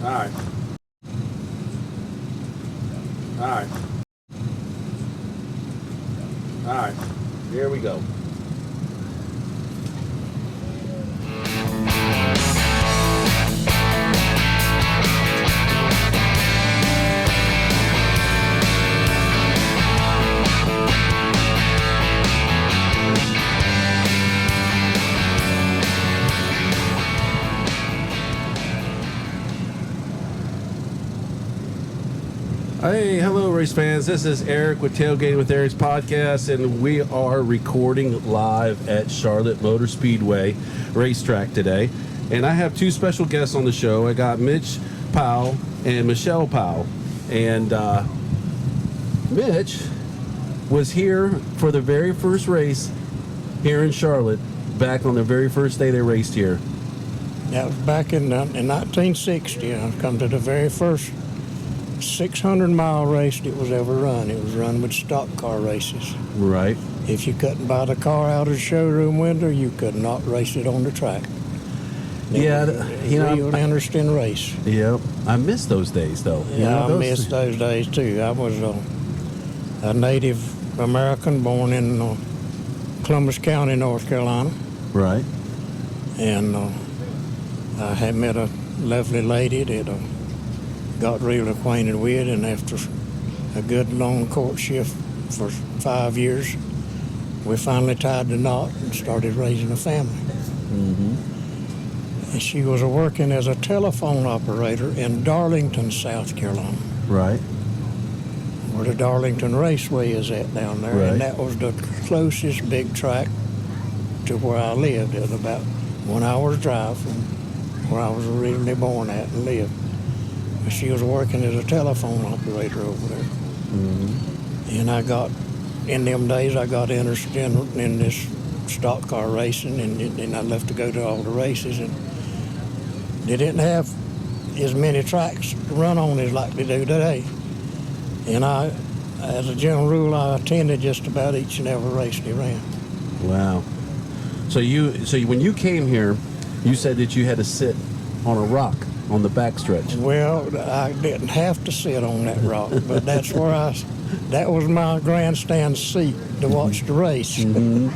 Alright. Alright. Alright. Here we go. Hey, hello race fans. This is Erik with Tailgating with Erik's podcast, and we are recording live at Charlotte Motor Speedway racetrack today. And I have two special guests on the show. I got Mitch Powell and Mitchell Powell. And Mitch was here for the very first race here in Charlotte, back on the very first day they raced here. That was back in 1960. I come to the very first 600-mile race that was ever run. It was run with stock car races. Right. If you couldn't buy the car out of the showroom window, you could not race it on the track. Yeah, you know, real interesting race. Yeah, I miss those days though. Yeah, I miss those days too. I was a Native American born in Columbus County, North Carolina. Right. And I had met a lovely lady that got real acquainted with, and after a good long courtship for 5 years, we finally tied the knot and started raising a family. Mm-hmm. And she was working as a telephone operator in Darlington, South Carolina. Right. Where the Darlington Raceway is at down there. Right. And that was the closest big track to where I lived. It was about 1 hour's drive from where I was originally born at and lived. She was working as a telephone operator over there. Mm-hmm. And in them days, I got interested in this stock car racing, and I left to go to all the races. And they didn't have as many tracks to run on as like they do today. And as a general rule, I attended just about each and every race they ran. Wow. So when you came here, you said that you had to sit on a rock on the backstretch. Well, I didn't have to sit on that rock, but that's where that was my grandstand seat to watch the race. Mm-hmm.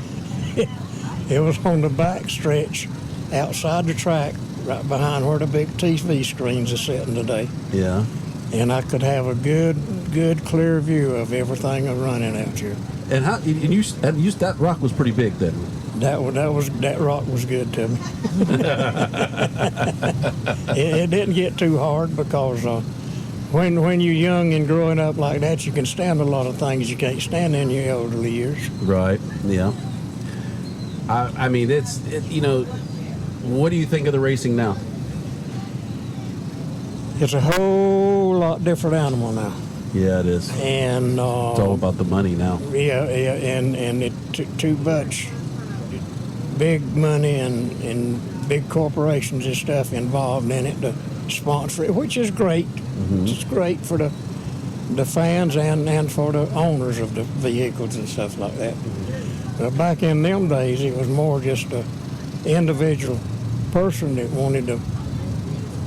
It was on the backstretch outside the track, right behind where the big TV screens are sitting today. Yeah. And I could have a good clear view of everything running out here. And that rock was pretty big then. That rock was good to me. It didn't get too hard because when you're young and growing up like that, you can stand a lot of things you can't stand in your elderly years. Right. Yeah. I mean, what do you think of the racing now? It's a whole lot different animal now. Yeah, it is. And it's all about the money now. Yeah, and it too much big money and big corporations and stuff involved in it to sponsor it, which is great. Mm-hmm. It's great for the fans and for the owners of the vehicles and stuff like that. Mm-hmm. But back in them days, it was more just an individual person that wanted to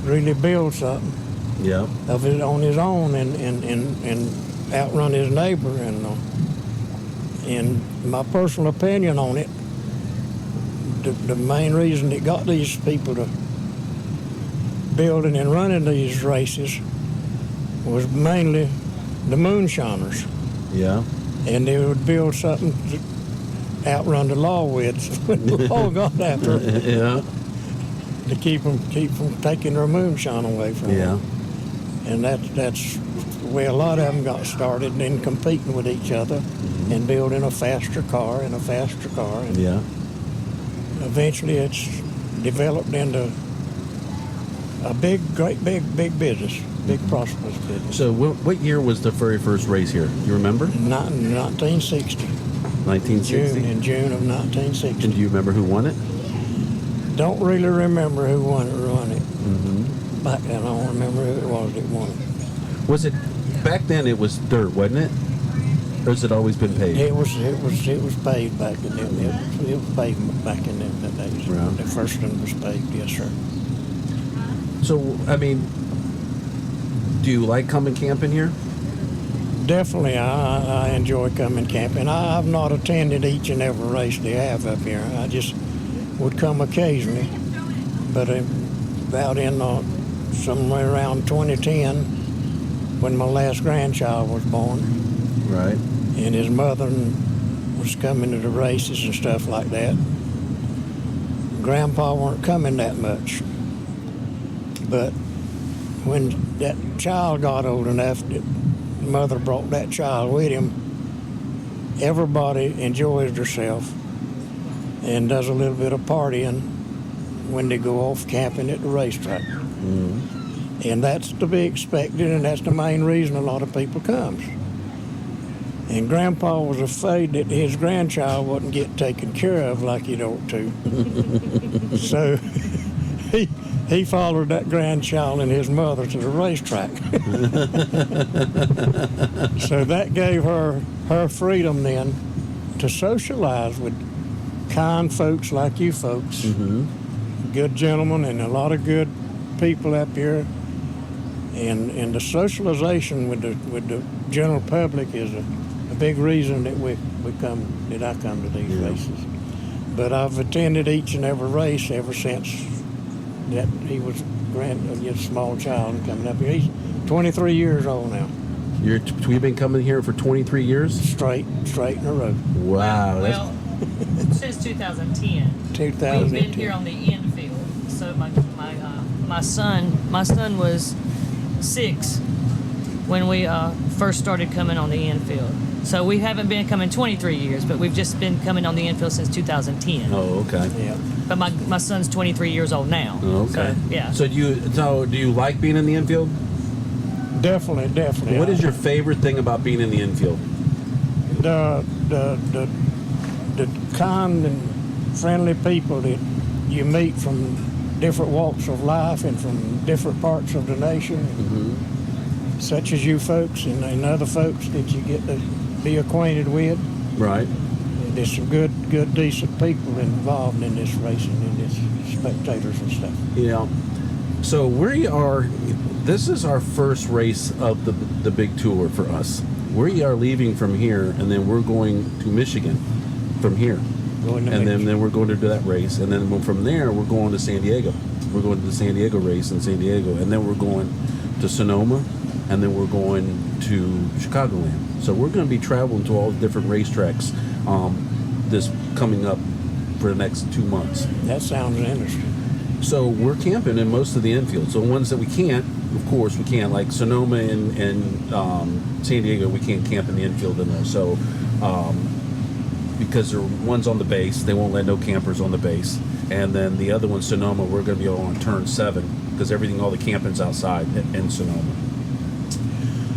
really build something. Yeah. Of it on his own and outrun his neighbor. And my personal opinion on it, the main reason it got these people to building and running these races was mainly the moonshiners. Yeah. And they would build something to outrun the law with when the law got after them. Yeah. To keep them taking their moonshine away from them. And that's the way a lot of them got started in competing with each other. Mm-hmm. And building a faster car and a faster car. And yeah. Eventually it's developed into a great big business, big prosperous business. So what year was the very first race here? You remember? 1960. 1960? In June of 1960. And do you remember who won it? Don't really remember who won it. Mm-hmm. Back then, I don't remember who it was that won it. Was it, back then it was dirt, wasn't it? Or has it always been paved? It was paved back in them. It was paved back in them days. Right. The first one was paved, yes, sir. So, I mean, Do you like coming camping here? Definitely, I enjoy coming camping. I've not attended each and every race they have up here. I just would come occasionally. But about in somewhere around 2010, when my last grandchild was born, Right. and his mother was coming to the races and stuff like that, Grandpa weren't coming that much. But when that child got old enough, that mother brought that child with him, everybody enjoys themselves and does a little bit of partying when they go off camping at the racetrack. And that's to be expected, and that's the main reason a lot of people comes. And Grandpa was afraid that his grandchild wouldn't get taken care of like he'd ought to. So he followed that grandchild and his mother to the racetrack. So that gave her freedom then to socialize with kind folks like you folks, good gentlemen, and a lot of good people up here. And the socialization with the general public is a big reason that I come to these races. But I've attended each and every race ever since that he was a small child and coming up here. He's 23 years old now. We've been coming here for 23 years? Straight in a row. Wow. Well, since 2010. 2010. We've been here on the infield. So my son was 6 when we first started coming on the infield. So we haven't been coming 23 years, but we've just been coming on the infield since 2010. Oh, okay. Yeah. But my son's 23 years old now. Oh, okay. So, yeah. So do you like being in the infield? Definitely. What is your favorite thing about being in the infield? The kind and friendly people that you meet from different walks of life and from different parts of the nation, such as you folks and other folks that you get to be acquainted with. Right. There's some good, decent people involved in this racing and this spectators and stuff. Yeah. So this is our first race of the big tour for us. We are leaving from here, and then we're going to Michigan from here. Then we're going to do that race, and then from there we're going to San Diego. We're going to the San Diego race in San Diego, and then we're going to Sonoma, and then we're going to Chicagoland. So we're going to be traveling to all the different racetracks this coming up for the next 2 months. That sounds interesting. So we're camping in most of the infield. So the ones that we can't, of course, we can't. Like Sonoma and San Diego, we can't camp in the infield in those. So because there are ones on the base, they won't let no campers on the base. And then the other one, Sonoma, we're going to be on turn 7 because all the camping's outside in Sonoma.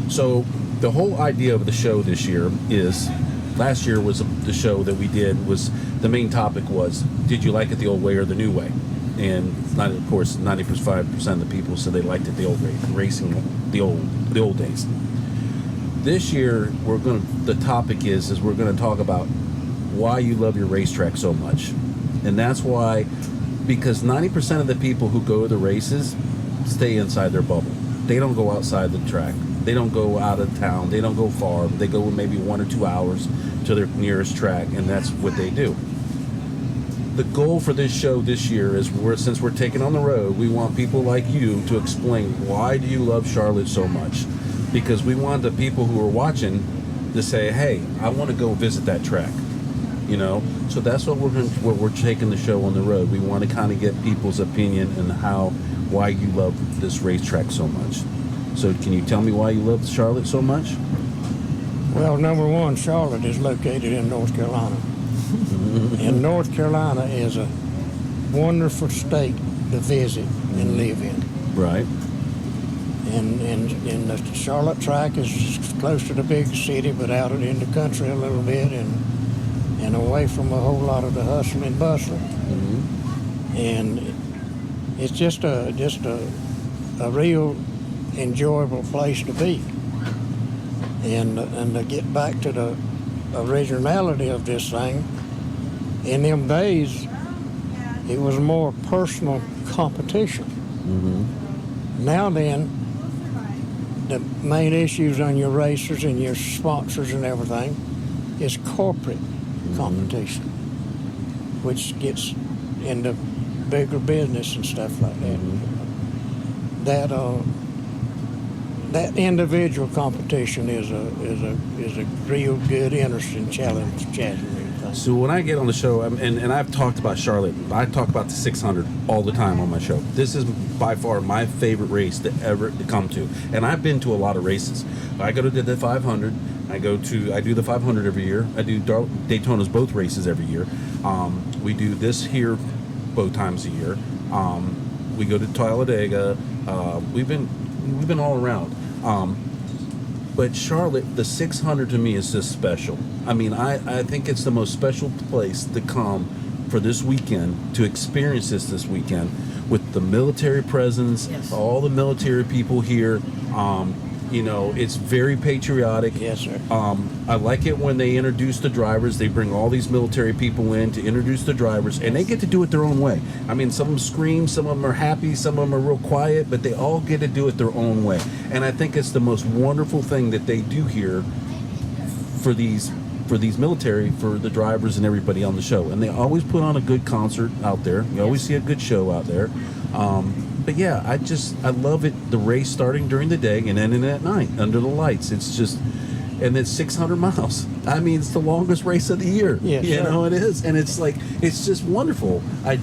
So the whole idea of the show this year is, last year was the show that we did was, the main topic was, did you like it the old way or the new way? And of course, 95% of the people said they liked it the old way, racing the old days. This year, the topic is we're going to talk about why you love your racetrack so much. And that's why, because 90% of the people who go to the races stay inside their bubble. They don't go outside the track. They don't go out of town. They don't go far. They go maybe 1 or 2 hours to their nearest track, and that's what they do. The goal for this show this year is, since we're taking on the road, we want people like you to explain, why do you love Charlotte so much? Because we want the people who are watching to say, hey, I want to go visit that track. So that's what we're taking the show on the road. We want to kind of get people's opinion and why you love this racetrack so much. So can you tell me why you love Charlotte so much? Well, number one, Charlotte is located in North Carolina. And North Carolina is a wonderful state to visit and live in. Right. And the Charlotte track is close to the big city, but out in the country a little bit, and away from a whole lot of the hustle and bustle. And it's just a real enjoyable place to be. And to get back to the originality of this thing, in them days, it was more personal competition. Now then, the main issues on your racers and your sponsors and everything is corporate competition, which gets into bigger business and stuff like that. That individual competition is a real good, interesting challenge. So when I get on the show, and I've talked about Charlotte, I talk about the 600 all the time on my show. This is by far my favorite race to ever come to, and I've been to a lot of races. I go to the 500. I do the 500 every year. I do Daytona's both races every year. We do this here both times a year. We go to Talladega. We've been all around. But Charlotte, the 600 to me is just special. I mean, I think it's the most special place to come for this weekend, to experience this weekend with the military presence, Yes. all the military people here. You know, it's very patriotic. Yes, sir. I like it when they introduce the drivers. They bring all these military people in to introduce the drivers, and they get to do it their own way. I mean, some of them scream, some of them are happy, some of them are real quiet, but they all get to do it their own way. And I think it's the most wonderful thing that they do here for these military, for the drivers and everybody on the show. And they always put on a good concert out there. You always see a good show out there. But yeah, I love it. The race starting during the day and ending at night under the lights. It's just, and it's 600 miles. I mean, it's the longest race of the year. Yes, you sir. know, it is. And it's like, it's just wonderful. I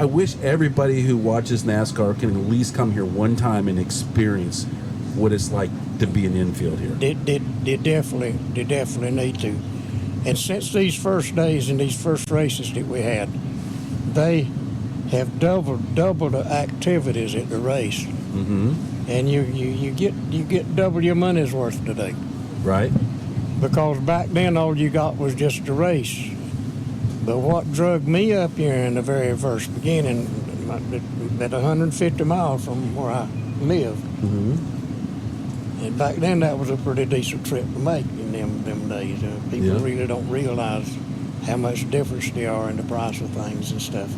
wish everybody who watches NASCAR can at least come here one time and experience what it's like to be an infield here. They definitely need to. And since these first days and these first races that we had, they have doubled the activities at the race, and you get double your money's worth today. Right? Because back then all you got was just the race. But what drug me up here in the very first beginning, at 150 miles from where I live, and back then that was a pretty decent trip to make in them days. People really don't realize how much difference there are in the price of things and stuff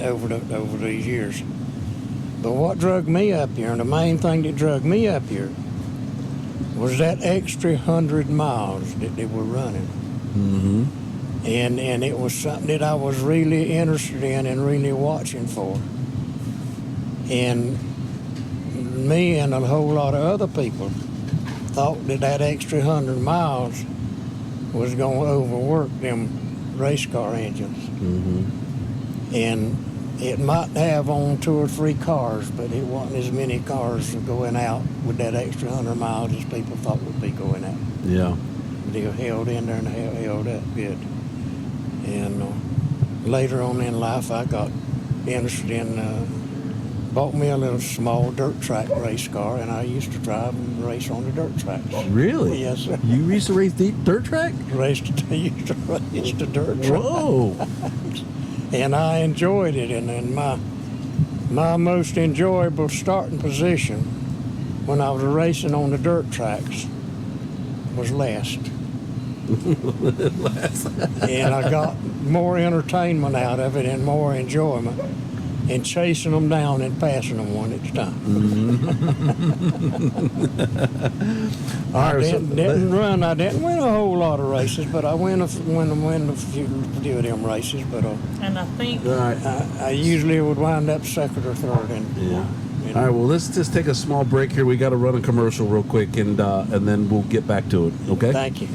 over these years. But what drug me up here, and the main thing that drug me up here, was that extra 100 miles that they were running. And it was something that I was really interested in and really watching for. And me and a whole lot of other people thought that extra 100 miles was going to overwork them race car engines. And it might have on 2 or 3 cars, but it wasn't as many cars going out with that extra 100 miles as people thought would be going out. Yeah. They held in there and held up good. And later on in life, I got interested in bought me a little small dirt track race car, and I used to drive and race on the dirt tracks. Really? Yes, sir. You used to race the dirt track? Used to race the dirt track. Whoa. And I enjoyed it. And my most enjoyable starting position when I was racing on the dirt tracks was last. And I got more entertainment out of it and more enjoyment in chasing them down and passing them one at a time. I didn't win a whole lot of races, but I win a few of them races. But And I think I usually would wind up second or third. All right, well, let's just take a small break here. We got to run a commercial real quick, and then we'll get back to it, okay? Thank you.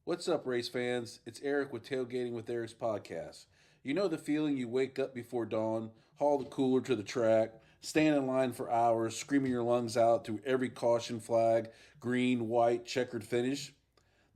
What's up, race fans? It's Erik with Tailgating with Erik's podcast. You know the feeling you wake up before dawn, haul the cooler to the track, stand in line for hours, screaming your lungs out through every caution flag, green, white, checkered finish?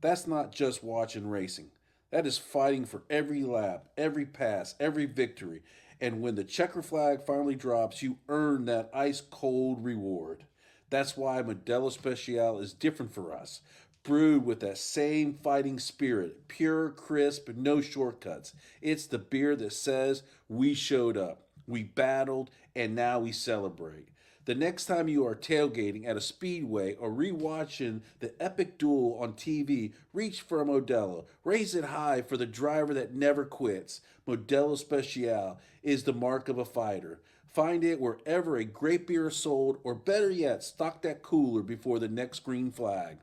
That's not just watching racing. That is fighting for every lap, every pass, every victory. And when the checker flag finally drops, you earn that ice-cold reward. That's why Modelo Special is different for us. Brewed with that same fighting spirit, pure, crisp, no shortcuts. It's the beer that says we showed up, we battled, and now we celebrate. The next time you are tailgating at a speedway or rewatching the epic duel on TV, reach for a Modelo. Raise it high for the driver that never quits. Modelo Special is the mark of a fighter. Find it wherever a great beer is sold, or better yet, stock that cooler before the next green flag.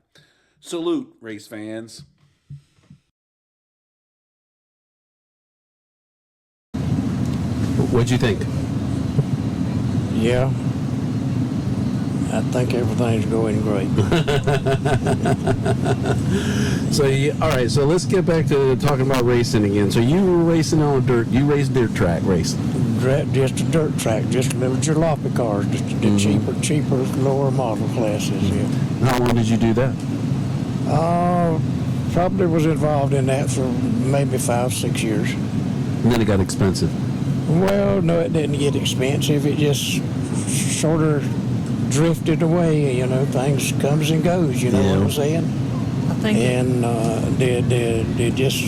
Salute, race fans. What'd you think? Yeah. I think everything's going great. All right, so let's get back to talking about racing again. So you were racing on dirt. You raced dirt track race. Just a dirt track, just little jalopy cars, just the cheaper, lower model classes. Yeah. How long did you do that? Probably was involved in that for maybe 5-6 years. And then it got expensive. Well, no, it didn't get expensive. It just sort of drifted away. Things comes and goes. You know what I'm saying? I think. And they just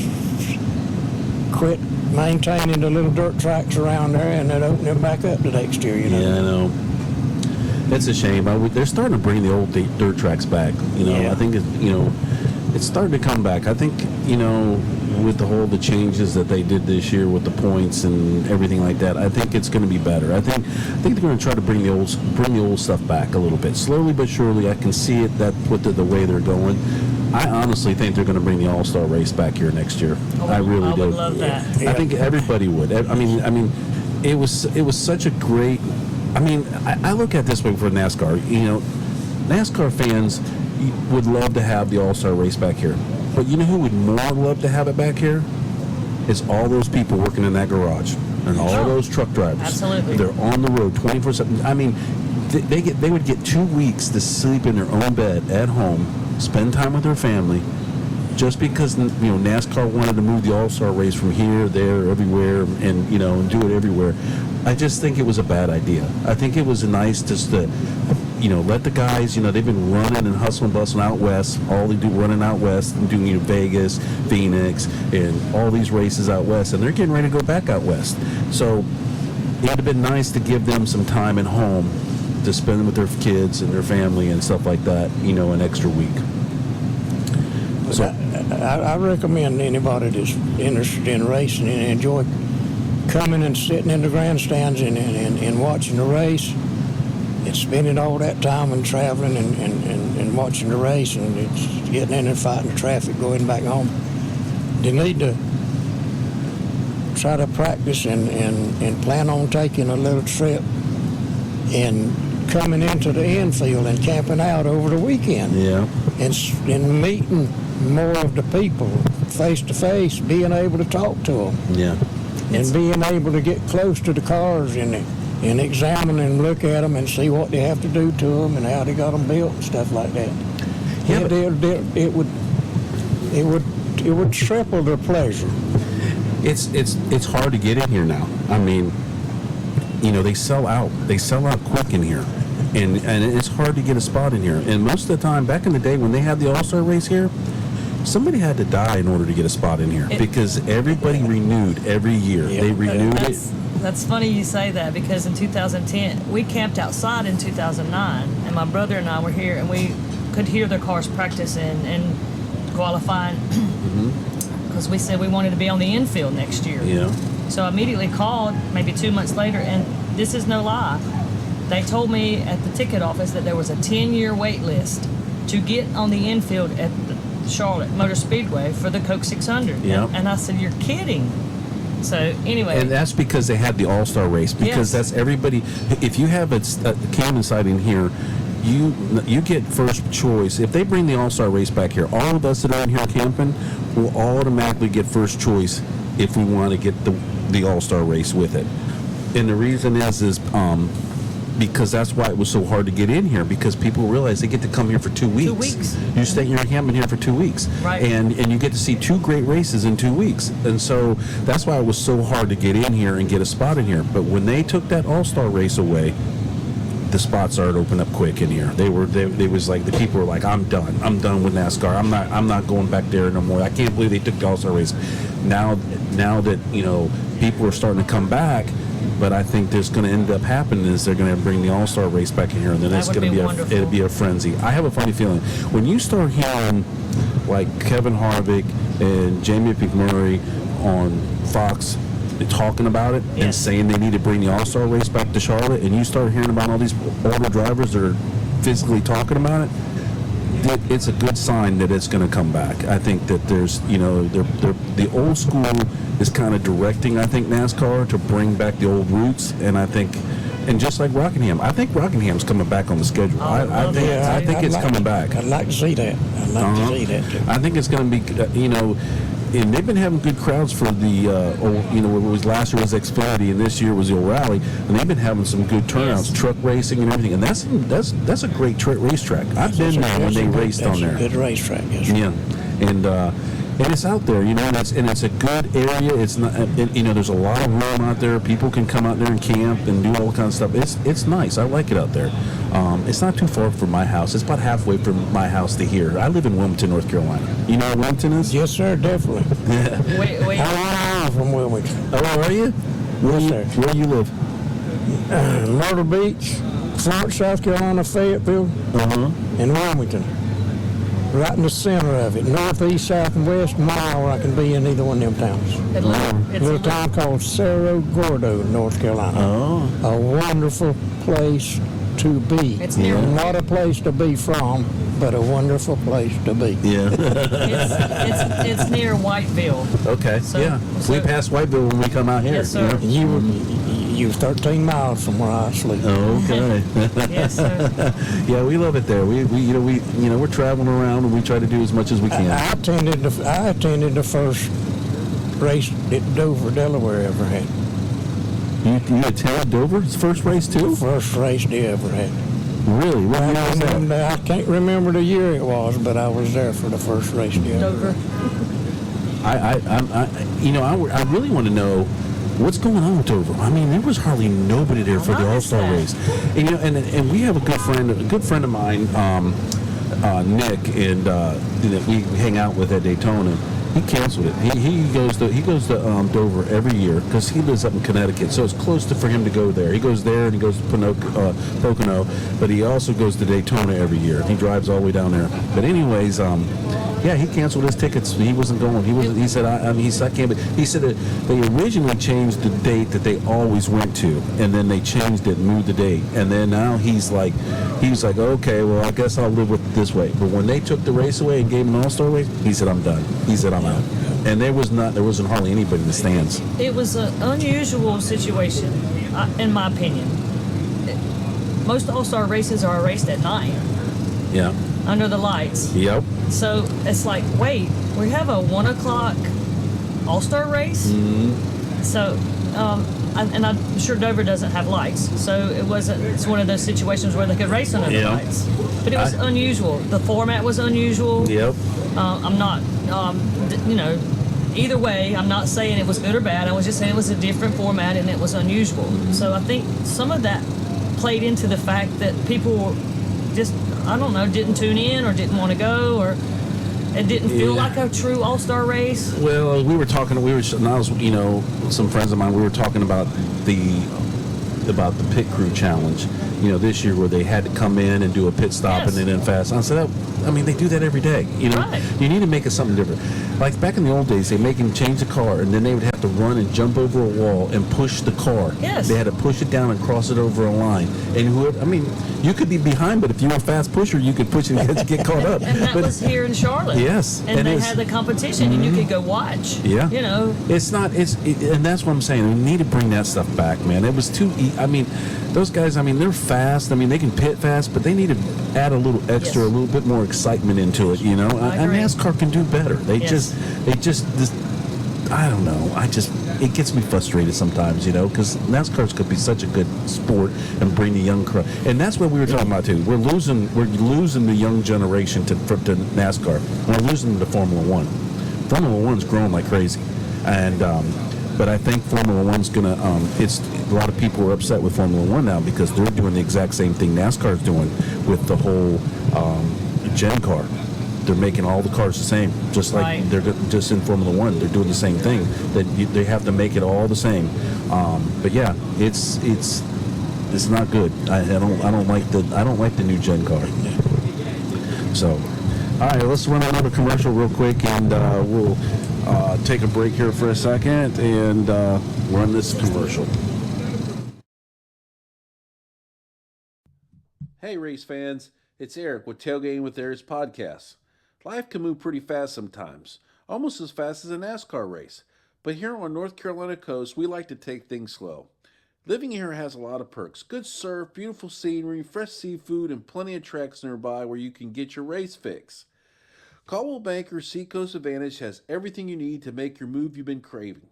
quit maintaining the little dirt tracks around there, and then opened them back up the next year. Yeah, I know. It's a shame. They're starting to bring the old dirt tracks back. Yeah. I think it's starting to come back. I think with the changes that they did this year with the points and everything like that, I think it's going to be better. I think they're going to try to bring the old stuff back a little bit, slowly but surely. I can see it with the way they're going. I honestly think they're going to bring the All-Star race back here next year. I really do. I would love that. I think everybody would. I mean, it was such a great. I look at it this way for NASCAR. NASCAR fans would love to have the All-Star race back here. But you know who would more love to have it back here? Is all those people working in that garage and all those truck drivers. Absolutely. They're on the road 24/7. I mean, they would get 2 weeks to sleep in their own bed at home, spend time with their family, just because NASCAR wanted to move the All-Star race from here, there, everywhere, and do it everywhere. I just think it was a bad idea. I think it was nice just to let the guys, they've been running and hustling, bustling out west. All they do running out west and doing Vegas, Phoenix, and all these races out west, and they're getting ready to go back out west. So it would have been nice to give them some time at home to spend with their kids and their family and stuff like that, an extra week. So I recommend anybody that's interested in racing and enjoy coming and sitting in the grandstands and watching the race. And spending all that time and traveling and watching the race, and it's getting in and fighting the traffic going back home. They need to try to practice and plan on taking a little trip and coming into the infield and camping out over the weekend. Yeah. And meeting more of the people face to face, being able to talk to them. Yeah. And being able to get close to the cars and examine and look at them and see what they have to do to them and how they got them built and stuff like that. Yeah, it would triple their pleasure. It's hard to get in here now. I mean, they sell out. They sell out quick in here, and it's hard to get a spot in here. And most of the time, back in the day when they had the All-Star race here, somebody had to die in order to get a spot in here because everybody renewed every year. Yeah. They renewed it. That's funny you say that, because in 2010, we camped outside in 2009, and my brother and I were here, and we could hear their cars practicing and qualifying because we said we wanted to be on the infield next year. Yeah. So I immediately called maybe 2 months later, and this is no lie. They told me at the ticket office that there was a 10-year wait list to get on the infield at the Charlotte Motor Speedway for the Coke 600. Yeah. And I said, you're kidding. So anyway, and that's because they had the All-Star race. Because that's everybody. If you have a Camden site in here, you get first choice. If they bring the All-Star race back here, all of us that are in here camping will automatically get first choice if we want to get the All-Star race with it. And the reason is because that's why it was so hard to get in here, because people realize they get to come here for 2 weeks. 2 weeks. You stay in your camping here for 2 weeks. Right. And you get to see 2 great races in 2 weeks. And so that's why it was so hard to get in here and get a spot in here. But when they took that All-Star race away, the spots started to open up quick in here. They was like, the people were like, I'm done with NASCAR. I'm not going back there no more. I can't believe they took the All-Star race. Now that people are starting to come back, But I think there's going to end up happening is they're going to bring the All-Star race back in here, and then That it's would going to be be wonderful. it'll be a frenzy. I have a funny feeling when you start hearing like Kevin Harvick and Jamie McMurray on Fox talking about it and Yes. saying they need to bring the All-Star race back to Charlotte, and you start hearing about all these older drivers that are physically talking about it, it's a good sign that it's going to come back. I think that there's, the old school is kind of directing, I think, NASCAR to bring back the old roots, and I think, and just like Rockingham, I think Rockingham's coming back on the schedule. I love think, that. I think I'd it's like- coming back. I'd like to see that. I'd like to see that too. I think it's going to be, and they've been having good crowds for the, it was last year was Xfinity and this year was the O'Reilly, and they've been having some good turnouts, Yes. truck racing and everything, and that's a great racetrack. I've been there when they raced on there. That's a good racetrack, yes, sir. Yeah, and it's out there, and it's a good area. It's not, there's a lot of room out there. People can come out there and camp and do all kinds of stuff. It's nice. I like it out there. It's not too far from my house. It's about halfway from my house to here. I live in Wilmington, North Carolina. You know where Wilmington is? Yes, sir, definitely. Wait. How long from Wilmington? Oh, are you? Where Yes, you, sir. where you live? Myrtle Beach, Florence, South Carolina, Fayetteville, and Wilmington. Right in the center of it, northeast, south, and west, mile where I can be in either one of them towns. A It's little town called Cerro Gordo, North Carolina. Oh. A wonderful place to be. It's near- Not a place to be from, but a wonderful place to be. Yeah. it's near Whiteville. Okay. So- yeah. so- We pass Whiteville when we come out here. Yes, sir. you know? You 13 miles from where I sleep. Okay. Yes, sir. Yeah, we love it there. We're traveling around and we try to do as much as we can. I attended the first race that Dover, Delaware ever had. You attended Dover's first race too? First race they ever had. Really? What year was that? I can't remember the year it was, but I was there for the first race they ever Dover. I really want to know what's going on with Dover. I mean, there was hardly nobody there for the Why All is Star that? race, and we have a good friend of mine, Nick, and that we hang out with at Daytona. He canceled it. He goes to Dover every year because he lives up in Connecticut, so it's close for him to go there. He goes there and he goes to Pocono, but he also goes to Daytona every year. He drives all the way down there. But anyways, yeah, he canceled his tickets. He wasn't going. He said I can't. But he said that they originally changed the date that they always went to, and then they changed it, and moved the date, and then now he's like, okay, well, I guess I'll live with it this way. But when they took the race away and gave him an All-Star race, he said, I'm done. He said, I'm out. And there wasn't hardly anybody in the stands. It was an unusual situation, in my opinion. Most All-Star races are raced at night Yeah. under the lights. Yep. So it's like, wait, we have a 1 o'clock All-Star race? Mm-hmm. So, and I'm sure Dover doesn't have lights. So it's one of those situations where they could race under the Yeah. lights. But it was unusual. The format was unusual. Yep. I'm not, either way, I'm not saying it was good or bad. I was just saying it was a different format and it was unusual. So I think some of that played into the fact that people just, I don't know, didn't tune in or didn't want to go, or it didn't feel Yeah. like a true All-Star race. Well, some friends of mine, we were talking about the pit crew challenge, this year where they had to come in and do a pit stop Yes. and then fast. I said, they do that every day. Right. You need to make it something different. Like back in the old days, they make them change the car, and then they would have to run and jump over a wall and push the car. Yes. They had to push it down and cross it over a line. And you could be behind, but if you were a fast pusher, you could push it and get caught up. And that But- was here in Charlotte. Yes, And it they is. had the competition, and you could go watch. Yeah. It's not, and that's what I'm saying. We need to bring that stuff back, man. It was too, those guys, they're fast. They can pit fast, but they need to add a little extra, Yes. a little bit more excitement into it, And agree. NASCAR can do better. They Yes. just, I don't know. It gets me frustrated sometimes, because NASCAR's could be such a good sport and bring the young crowd. And that's what we were talking about too. We're losing the young generation to NASCAR. We're losing them to Formula One. Formula One's growing like crazy, and but I think Formula One's gonna. It's a lot of people are upset with Formula One now because they're doing the exact same thing NASCAR's doing with the whole Gen car. they're making all the cars the same, just like Right. they're just in Formula One. They're doing the same thing. That they have to make it all the same. But yeah, it's not good. I don't like the new gen car. So, all right, let's run another commercial real quick, and we'll take a break here for a second and run this commercial. Hey, race fans, it's Erik with Tailgating with Erik's podcast. Life can move pretty fast sometimes, almost as fast as a NASCAR race. But here on North Carolina coast, we like to take things slow. Living here has a lot of perks. Good surf, beautiful scenery, fresh seafood, and plenty of tracks nearby where you can get your race fix. Caldwell Banker Seacoast Advantage has everything you need to make your move you've been craving.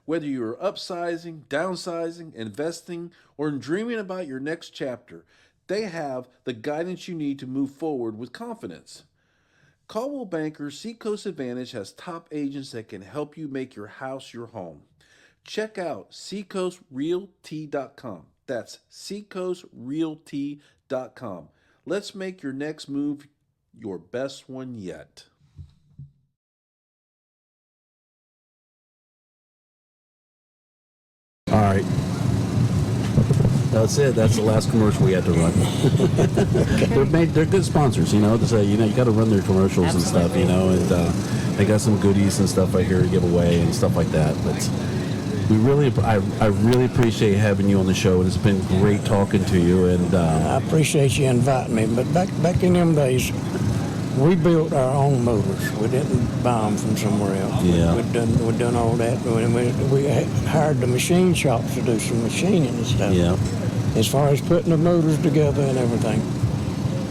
Whether you are upsizing, downsizing, investing, or dreaming about your next chapter, they have the guidance you need to move forward with confidence. Caldwell Banker Seacoast Advantage has top agents that can help you make your house your home. Check out seacoastrealty.com. That's seacoastrealty.com. Let's make your next move your best one yet. All right. That's it. That's the last commercial we had to run. They're good sponsors, you say, you got to run their commercials and stuff, and they got some goodies and stuff right here to give away and stuff like that. But I really appreciate having you on the show, and it's been great talking to you. And I appreciate you inviting me. But back in them days, we built our own motors. We didn't buy them from somewhere else. Yeah. We'd done all that. We hired the machine shops to do some machining and stuff. yeah, As far as putting the motors together and everything.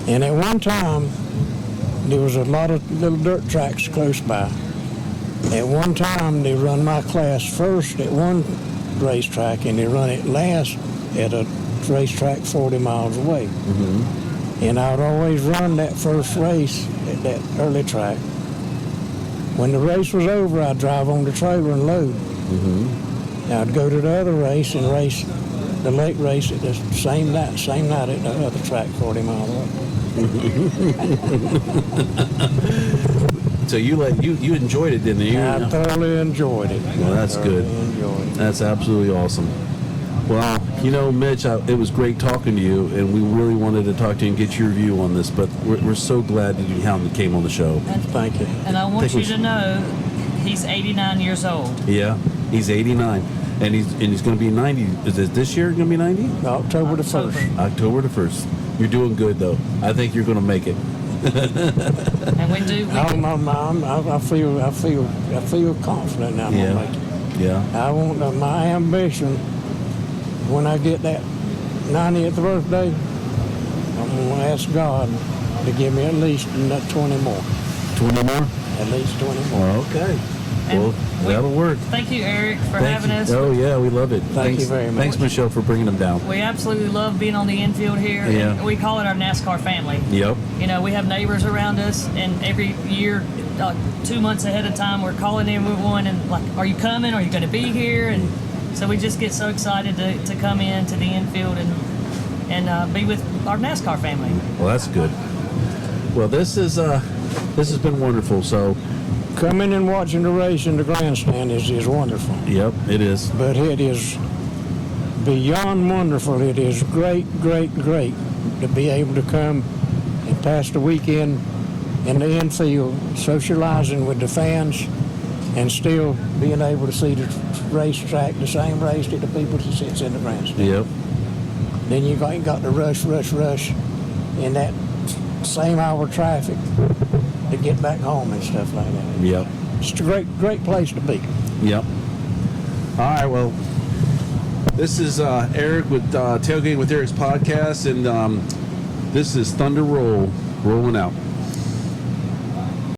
And at one time, there was a lot of little dirt tracks close by. At one time, they run my class first at one racetrack, and they run it last at a racetrack 40 miles away. Mm-hmm. And I would always run that first race at that early track. When the race was over, I'd drive on the trailer and load. Mm-hmm. I'd go to the other race and race the late race at the same night at the other track 40 miles away. So you enjoyed it, didn't you? I thoroughly enjoyed it. Well, that's good. Enjoyed it. That's absolutely awesome. Well, Mitch, it was great talking to you, and we really wanted to talk to you and get your view on this, but we're so glad that you came on the show. Thank you. And I want you to know he's 89 years old. Yeah, he's 89, and he's going to be 90. Is it this year going to be 90? October the 1st. October the 1st. You're doing good, though. I think you're going to make it. And we do. I feel confident now. Yeah. I'm gonna make it. Yeah. I want my ambition when I get that 90th birthday. I'm gonna ask God to give me at least 20 more. 20 more? At least 20 more. Okay. And Well, that'll work. Thank you, Erik, for Thank having you. us. Oh, yeah, we love it. Thank you very much. Thanks, Michelle, for bringing them down. We absolutely love being on the infield here. Yeah. And we call it our NASCAR family. Yep. We have neighbors around us, and every year, 2 months ahead of time, we're calling everyone and like, are you coming? Are you going to be here? And so we just get so excited to come in to the infield and be with our NASCAR family. Well, that's good. Well, this has been wonderful. So, Coming and watching the race in the grandstand is wonderful. yep, it is. But it is beyond wonderful. It is great, great, great to be able to come and pass the weekend in the infield, socializing with the fans, and still being able to see the racetrack, the same race that the people that sits in the grandstand. Yep. Then you got the rush in that same hour traffic to get back home and stuff like that. Yep. It's a great place to be. Yep. All right. Well, this is Erik with Tailgating with Erik's podcast, and this is Thunder rolling out.